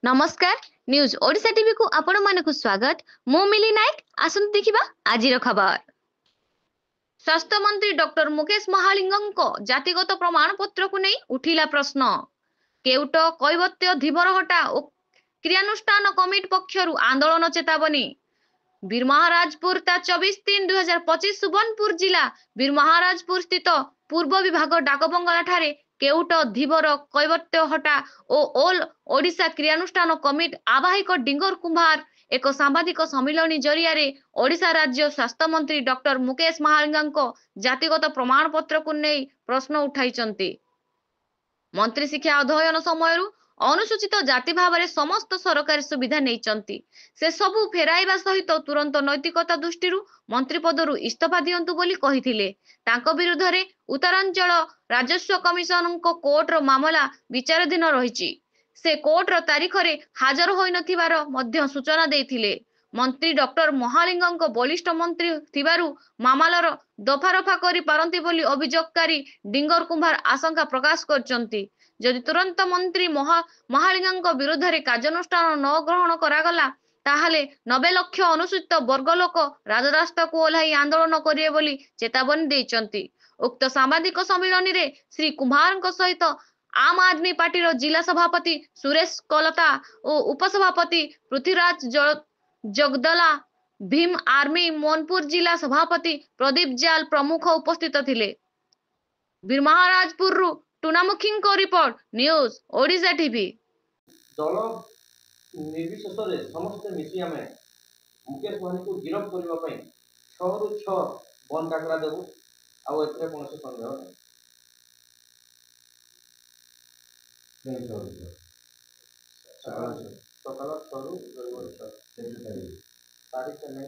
नमस्कार news Odisha TV को आपण मानक स्वागत मु मिली नायक आसंत देखिबा आजिर खबर। स्वास्थ्य मंत्री डॉक्टर मुकेश महालिंगଙ୍କ जातिगत प्रमाण पत्र को नहीं उठिला प्रश्न। केउट कैवत्य धीबरहटा और क्रियानुष्ठान कमिटी पक्षरु आंदोलन चेतावनी। वीरमहाराजपुर ता 24/3/2025 सुबर्णपुर जिला वीरमहाराजपुर स्थित पूर्व विभाग डाकबंगला ठारे केउट धीबर कैवत्य हटा और ऑल ओडिशा क्रियानुष्ठान कमिटी आवाहिक डिंगर कुंभार एक सांबादिक सम्मिलन जरिया ओडिशा राज्य स्वास्थ्य मंत्री डॉक्टर मुकेश महालिंगଙ୍କ जातिगत प्रमाण पत्र को नहीं प्रश्न उठाई। मंत्री शिक्षा अध्ययन समय अनुसूचित जाति भाव में समस्त सरकारी सुविधा नहीं से सबू फेराइबा सहित तुरंत नैतिकता दृष्टि मंत्री पदरु इस्तीफा दियंतु बोली कहिथिले। तांको विरुद्ध रे उत्तरांचल राजस्व कमिशन को कोर्टर मामला विचाराधीन रही। से कोर्टर तारीख रे हाजर होई नथिबार मध्य सूचना देथिले। मंत्री डॉक्टर महालिंगଙ୍କ बलिष्ठ मंत्री थिबारु मामलार दफारफा करि पारंती बोली अभियोगकारी डिंगर कुंभार आशंका प्रकाश करचंती। जदि तुरंत मंत्री महालिंगଙ୍କ विरुद्ध रे कार्यानुष्ठान न ग्रहण करागला ताहले 90 लाख अनुसूचित वर्ग लोक राजरास्ता को ओह्लाई आंदोलन करिवे बोली चेतावनी देइचंती। उक्त सांबादिक सम्मिलन रे श्री कुंभारଙ୍କ सहित आम आदमी पार्टी जिला सभापति सुरेश कलता और उपसभापति पृथ्वीराज जगदला भीम आर्मी मोनपुर जिला सभापति प्रदीप जाल प्रमुख उपस्थित थिले। वीरमहाराजपुर टूनामुखी को रिपोर्ट न्यूज ओडिशा टीवी। दल निर्विशेष समस्त मिसी आम मुकेश महाली को गिरफ्त करने 6 ରୁ 6 बंद डाकरा देवु आउ कौन सन्देह नहीं। सकाल 6 ରୁ तारीख नहीं